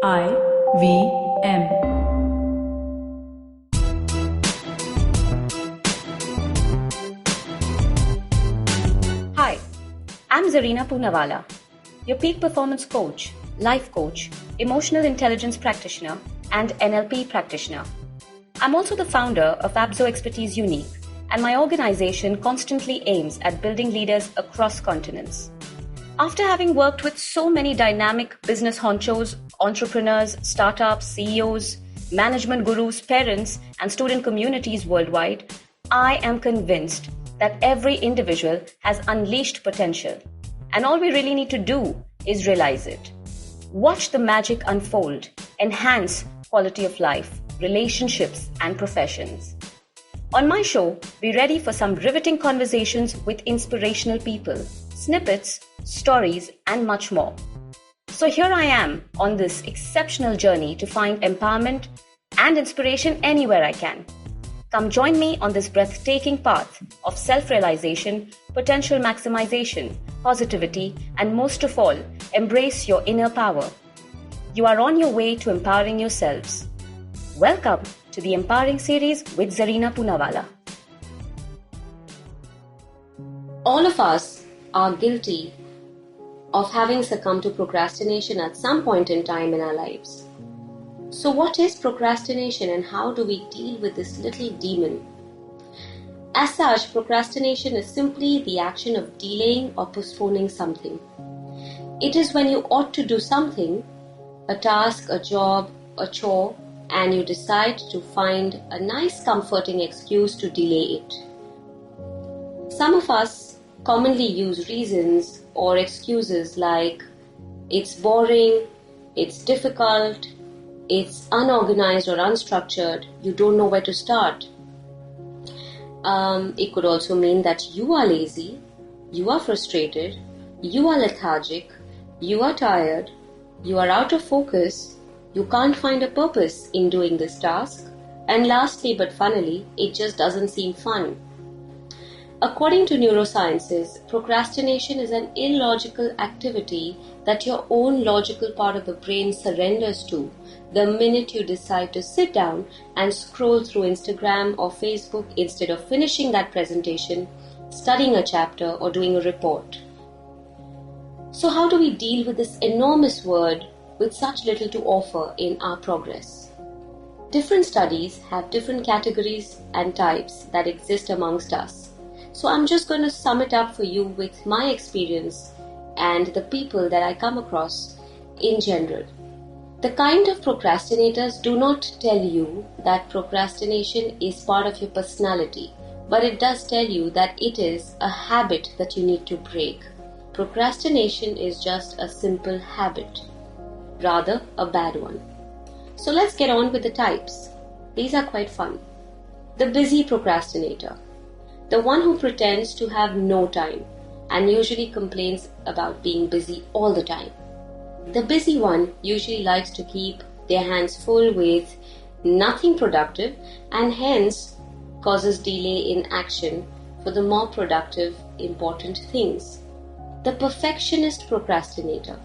IVM. Hi, I'm Zarina Poonawalla, your peak performance coach, life coach, emotional intelligence practitioner, and NLP practitioner. I'm also the founder of Abzo Expertise Unique, and my organization constantly aims at building leaders across continents. After having worked with so many dynamic business honchos, entrepreneurs, startups, CEOs, management gurus, parents, and student communities worldwide, I am convinced that every individual has unleashed potential, and all we really need to do is realize it. Watch the magic unfold, enhance quality of life, relationships, and professions. On my show, be ready for some riveting conversations with inspirational people, snippets, stories, and much more. So here I am on this exceptional journey to find empowerment and inspiration anywhere I can. Come join me on this breathtaking path of self-realization, potential maximization, positivity, and most of all, embrace your inner power. You are on your way to empowering yourselves. Welcome to the Empowering Series with Zarina Poonawalla. All of us are guilty of having succumbed to procrastination at some point in time in our lives. So what is procrastination and how do we deal with this little demon? As such, procrastination is simply the action of delaying or postponing something. It is when you ought to do something, a task, a job, a chore, and you decide to find a nice comforting excuse to delay it. Some of us commonly use reasons or excuses like it's boring, it's difficult, it's unorganized or unstructured, you don't know where to start. It could also mean that you are lazy, you are frustrated, you are lethargic, you are tired, you are out of focus, you can't find a purpose in doing this task, and lastly but funnily, it just doesn't seem fun. According to neurosciences, procrastination is an illogical activity that your own logical part of the brain surrenders to the minute you decide to sit down and scroll through Instagram or Facebook instead of finishing that presentation, studying a chapter, or doing a report. So how do we deal with this enormous word with such little to offer in our progress? Different studies have different categories and types that exist amongst us. So I'm just going to sum it up for you with my experience and the people that I come across in general. The kind of procrastinators do not tell you that procrastination is part of your personality, but it does tell you that it is a habit that you need to break. Procrastination is just a simple habit, rather a bad one. So let's get on with the types. These are quite fun. The busy procrastinator. The one who pretends to have no time and usually complains about being busy all the time. The busy one usually likes to keep their hands full with nothing productive and hence causes delay in action for the more productive, important things. The perfectionist procrastinator.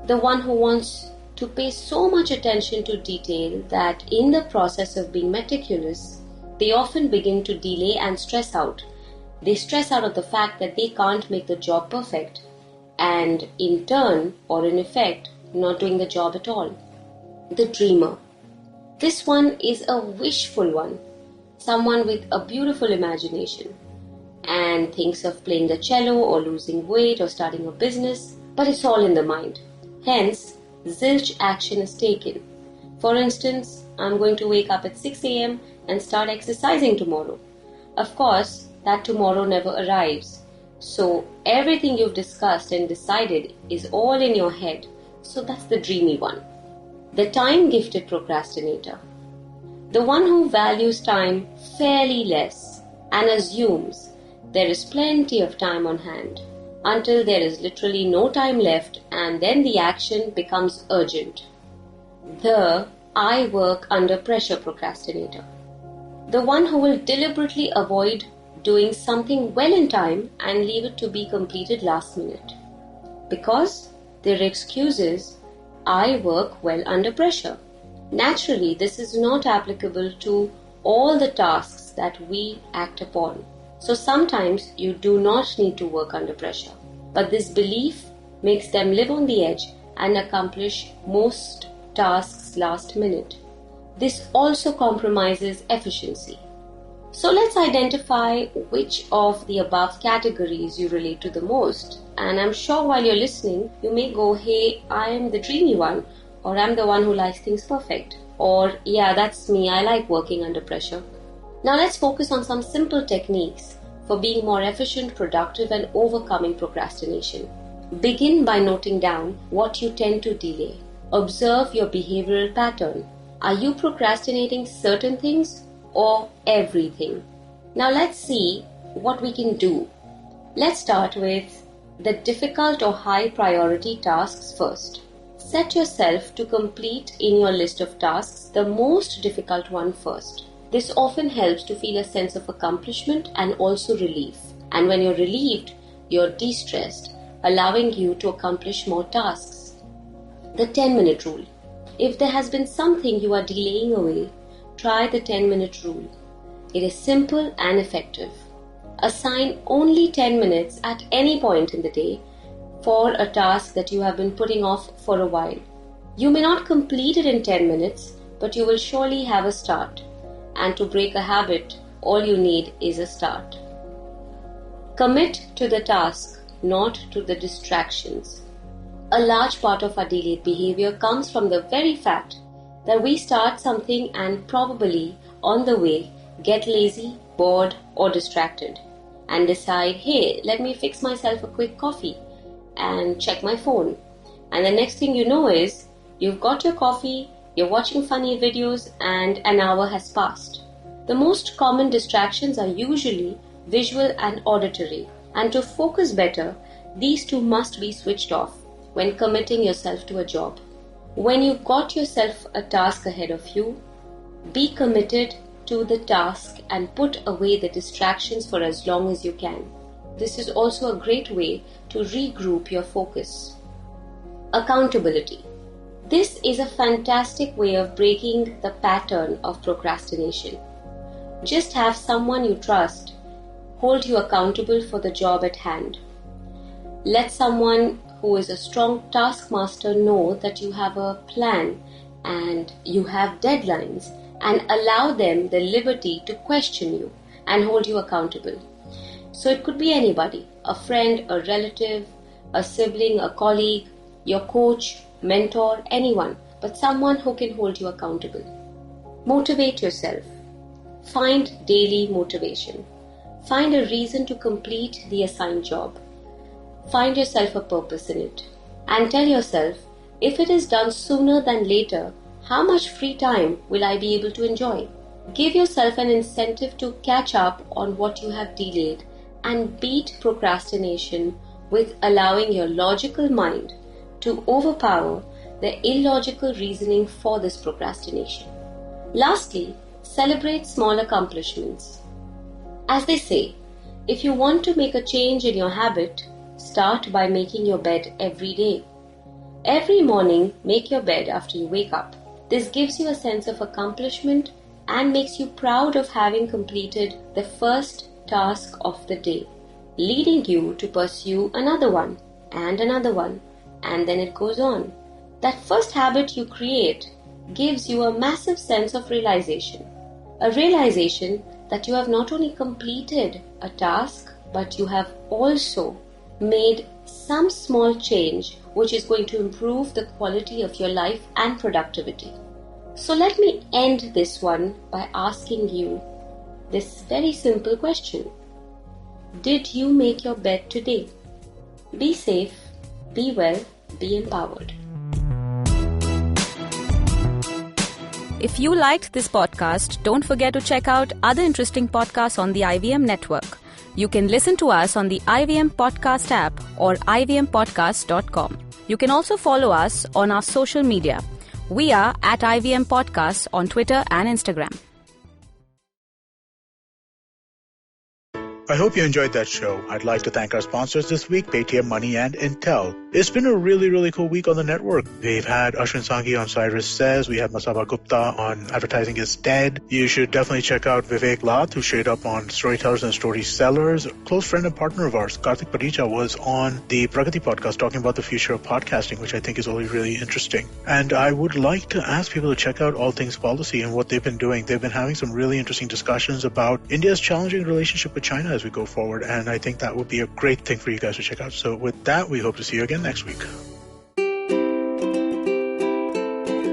The one who wants to pay so much attention to detail that in the process of being meticulous, they often begin to delay and stress out. They stress out of the fact that they can't make the job perfect and in turn or in effect not doing the job at all. The dreamer. This one is a wishful one, someone with a beautiful imagination and thinks of playing the cello or losing weight or starting a business, but it's all in the mind. Hence, zilch action is taken. For instance, I'm going to wake up at 6 a.m. and start exercising tomorrow. Of course, that tomorrow never arrives. So everything you've discussed and decided is all in your head. So that's the dreamy one. The time-gifted procrastinator. The one who values time fairly less and assumes there is plenty of time on hand until there is literally no time left and then the action becomes urgent. The I work under pressure procrastinator. The one who will deliberately avoid doing something well in time and leave it to be completed last minute. Because their excuse is, I work well under pressure. Naturally, this is not applicable to all the tasks that we act upon. So sometimes you do not need to work under pressure. But this belief makes them live on the edge and accomplish most tasks last minute. This also compromises efficiency. So let's identify which of the above categories you relate to the most. And I'm sure while you're listening, you may go, hey, I'm the dreamy one, or I'm the one who likes things perfect, or yeah, that's me, I like working under pressure. Now let's focus on some simple techniques for being more efficient, productive, and overcoming procrastination. Begin by noting down what you tend to delay. Observe your behavioral pattern. Are you procrastinating certain things or everything? Now let's see what we can do. Let's start with the difficult or high priority tasks first. Set yourself to complete in your list of tasks the most difficult one first. This often helps to feel a sense of accomplishment and also relief. And when you're relieved, you're de-stressed, allowing you to accomplish more tasks. The 10-minute rule. If there has been something you are delaying away, try the 10-minute rule. It is simple and effective. Assign only 10 minutes at any point in the day for a task that you have been putting off for a while. You may not complete it in 10 minutes, but you will surely have a start. And to break a habit, all you need is a start. Commit to the task, not to the distractions. A large part of our delayed behavior comes from the very fact that we start something and probably on the way get lazy, bored, or distracted and decide, hey, let me fix myself a quick coffee and check my phone. And the next thing you know is you've got your coffee, you're watching funny videos, and an hour has passed. The most common distractions are usually visual and auditory, and to focus better, these two must be switched off when committing yourself to a job. When you've got yourself a task ahead of you, be committed to the task and put away the distractions for as long as you can. This is also a great way to regroup your focus. Accountability. This is a fantastic way of breaking the pattern of procrastination. Just have someone you trust hold you accountable for the job at hand. Let someone who is a strong taskmaster know that you have a plan and you have deadlines, and allow them the liberty to question you and hold you accountable. So it could be anybody, a friend, a relative, a sibling, a colleague, your coach, mentor, anyone, but someone who can hold you accountable. Motivate yourself. Find daily motivation. Find a reason to complete the assigned job. Find yourself a purpose in it. And tell yourself, if it is done sooner than later, how much free time will I be able to enjoy? Give yourself an incentive to catch up on what you have delayed and beat procrastination with allowing your logical mind to overpower the illogical reasoning for this procrastination. Lastly, celebrate small accomplishments. As they say, if you want to make a change in your habit, start by making your bed every day. Every morning, make your bed after you wake up. This gives you a sense of accomplishment and makes you proud of having completed the first task of the day, leading you to pursue another one, and then it goes on. That first habit you create gives you a massive sense of realization. A realization that you have not only completed a task, but you have also made some small change which is going to improve the quality of your life and productivity. So let me end this one by asking you this very simple question. Did you make your bed today? Be safe, be well, be empowered. If you liked this podcast, don't forget to check out other interesting podcasts on the IVM network. You can listen to us on the IVM Podcast app or ivmpodcast.com. You can also follow us on our social media. We are at IVM Podcasts on Twitter and Instagram. I hope you enjoyed that show. I'd like to thank our sponsors this week, Paytm Money and Intel. It's been a really, really cool week on the network. We've had Ashwin Sanghi on Cyrus Says. We had Masaba Gupta on Advertising is Dead. You should definitely check out Vivek Lath, who showed up on Storytellers and Story Sellers. A close friend and partner of ours, Karthik Paricha, was on the Pragati podcast talking about the future of podcasting, which I think is really, really interesting. And I would like to ask people to check out All Things Policy and what they've been doing. They've been having some really interesting discussions about India's challenging relationship with China as we go forward, and I think that would be a great thing for you guys to check out. So with that, we hope to see you again next week.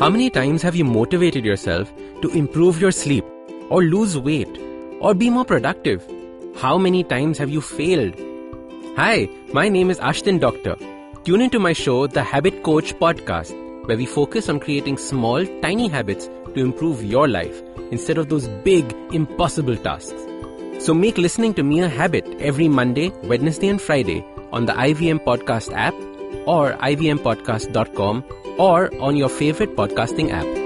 How many times have you motivated yourself to improve your sleep, or lose weight, or be more productive? How many times have you failed? Hi, my name is Ashton Doctor. Tune into my show, The Habit Coach Podcast, where we focus on creating small, tiny habits to improve your life instead of those big, impossible tasks. So make listening to me a habit every Monday, Wednesday and Friday on the IVM Podcast app or ivmpodcast.com or on your favorite podcasting app.